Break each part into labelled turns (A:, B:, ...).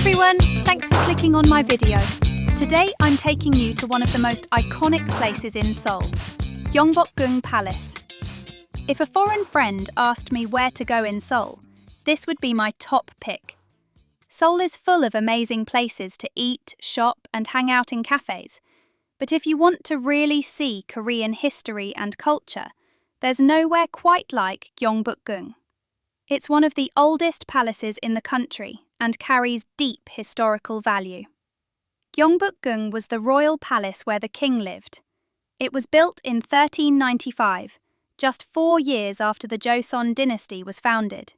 A: everyone, thanks for clicking on my video. Today I'm taking you to one of the most iconic places in Seoul, Gyeongbokgung Palace. If a foreign friend asked me where to go in Seoul, this would be my top pick. Seoul is full of amazing places to eat, shop and hang out in cafes. But if you want to really see Korean history and culture, there's nowhere quite like Gyeongbokgung. It's one of the oldest palaces in the country and carries deep historical value. Gyeongbokgung was the royal palace where the king lived. It was built in 1395, just 4 years after the Joseon Dynasty was founded.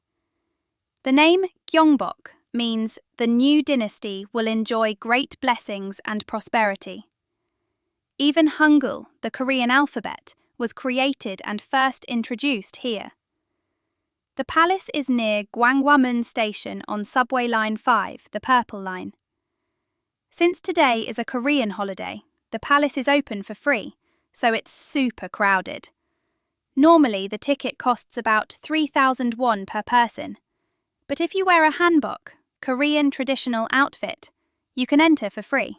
A: The name Gyeongbok means the new dynasty will enjoy great blessings and prosperity. Even Hangul, the Korean alphabet, was created and first introduced here. The palace is near Gwanghwamun Station on Subway Line 5, the Purple Line. Since today is a Korean holiday, the palace is open for free, so it's super crowded. Normally, the ticket costs about 3,000 won per person. But if you wear a hanbok, Korean traditional outfit, you can enter for free.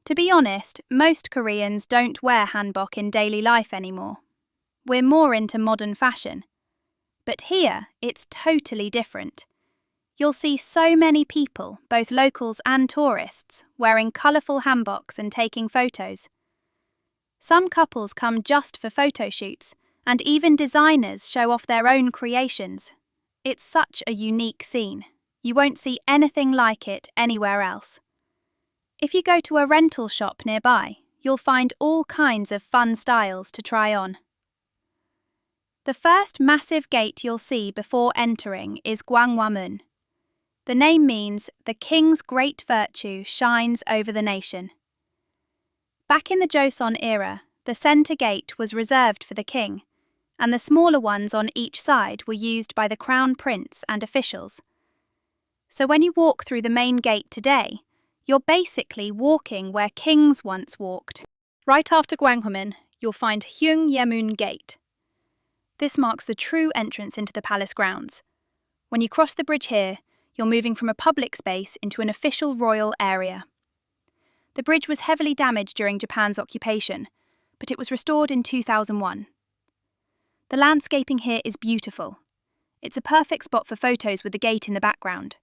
A: To be honest, most Koreans don't wear hanbok in daily life anymore. We're more into modern fashion. But here, it's totally different. You'll see so many people, both locals and tourists, wearing colourful hanboks and taking photos. Some couples come just for photo shoots, and even designers show off their own creations. It's such a unique scene. You won't see anything like it anywhere else. If you go to a rental shop nearby, you'll find all kinds of fun styles to try on. The first massive gate you'll see before entering is Gwanghwamun. The name means the king's great virtue shines over the nation. Back in the Joseon era, the centre gate was reserved for the king, and the smaller ones on each side were used by the crown prince and officials. So when you walk through the main gate today, you're basically walking where kings once walked. Right after Gwanghwamun, you'll find Hyeongyemun Gate. This marks the true entrance into the palace grounds. When you cross the bridge here, you're moving from a public space into an official royal area. The bridge was heavily damaged during Japan's occupation, but it was restored in 2001. The landscaping here is beautiful. It's a perfect spot for photos with the gate in the background.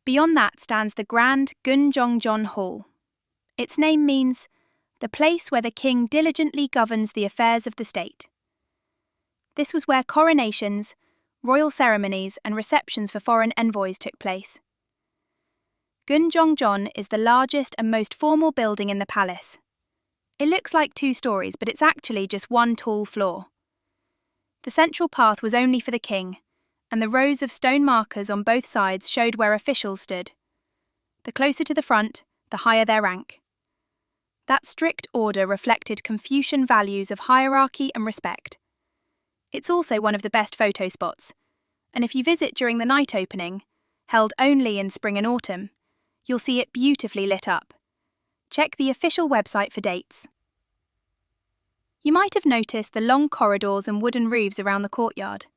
A: Beyond that stands the grand Gyeongbokgung Hall. Its name means the place where the king diligently governs the affairs of the state. This was where coronations, royal ceremonies and receptions for foreign envoys took place. Gyeongbokgung is the largest and most formal building in the palace. It looks like 2 stories, but it's actually just one tall floor. The central path was only for the king, and the rows of stone markers on both sides showed where officials stood. The closer to the front, the higher their rank. That strict order reflected Confucian values of hierarchy and respect. It's also one of the best photo spots, and if you visit during the night opening, held only in spring and autumn, you'll see it beautifully lit up. Check the official website for dates. You might have noticed the long corridors and wooden roofs around the courtyard.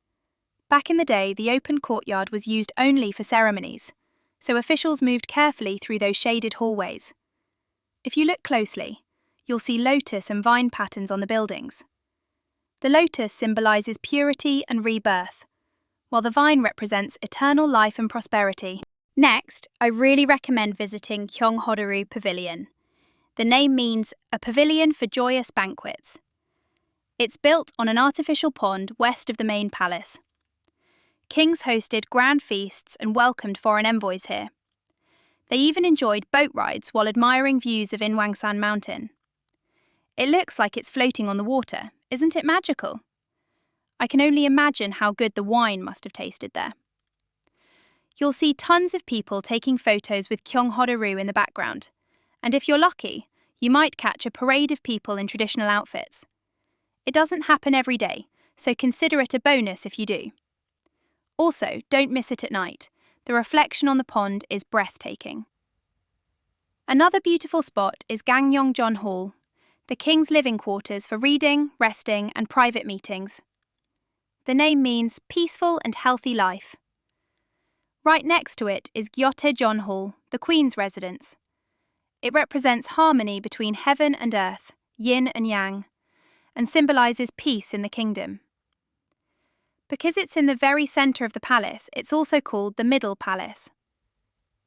A: Back in the day, the open courtyard was used only for ceremonies, so officials moved carefully through those shaded hallways. If you look closely, you'll see lotus and vine patterns on the buildings. The lotus symbolises purity and rebirth, while the vine represents eternal life and prosperity. Next, I really recommend visiting Gyeonghoderu Pavilion. The name means a pavilion for joyous banquets. It's built on an artificial pond west of the main palace. Kings hosted grand feasts and welcomed foreign envoys here. They even enjoyed boat rides while admiring views of Inwangsan Mountain. It looks like it's floating on the water. Isn't it magical? I can only imagine how good the wine must have tasted there. You'll see tons of people taking photos with Gyeonghoderu in the background, and if you're lucky, you might catch a parade of people in traditional outfits. It doesn't happen every day, so consider it a bonus if you do. Also, don't miss it at night. The reflection on the pond is breathtaking. Another beautiful spot is Gangneongjong Hall, the king's living quarters for reading, resting and private meetings. The name means peaceful and healthy life. Right next to it is Gyeongbokgung Hall, the Queen's residence. It represents harmony between heaven and earth, yin and yang, and symbolises peace in the kingdom. Because it's in the very centre of the palace, it's also called the Middle Palace.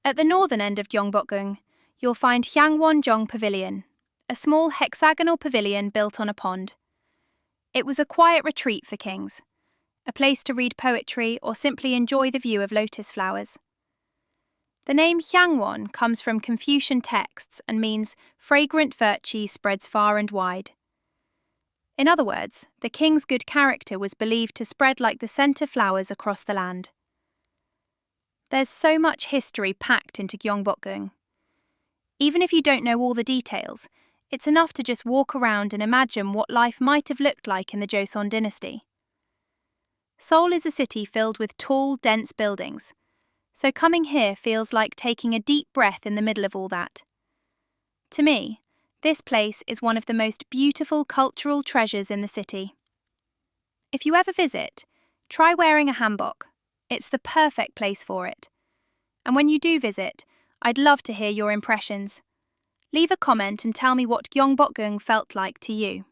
A: At the northern end of Gyeongbokgung, you'll find Gyeongbokgung Pavilion, a small hexagonal pavilion built on a pond. It was a quiet retreat for kings, a place to read poetry or simply enjoy the view of lotus flowers. The name Gyeongbokgung comes from Confucian texts and means fragrant virtue spreads far and wide. In other words, the king's good character was believed to spread like the centre flowers across the land. There's so much history packed into Gyeongbokgung. Even if you don't know all the details, it's enough to just walk around and imagine what life might have looked like in the Joseon Dynasty. Seoul is a city filled with tall, dense buildings, so coming here feels like taking a deep breath in the middle of all that. To me, this place is one of the most beautiful cultural treasures in the city. If you ever visit, try wearing a hanbok. It's the perfect place for it. And when you do visit, I'd love to hear your impressions. Leave a comment and tell me what Gyeongbokgung felt like to you.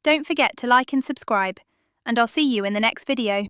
A: Don't forget to like and subscribe, and I'll see you in the next video.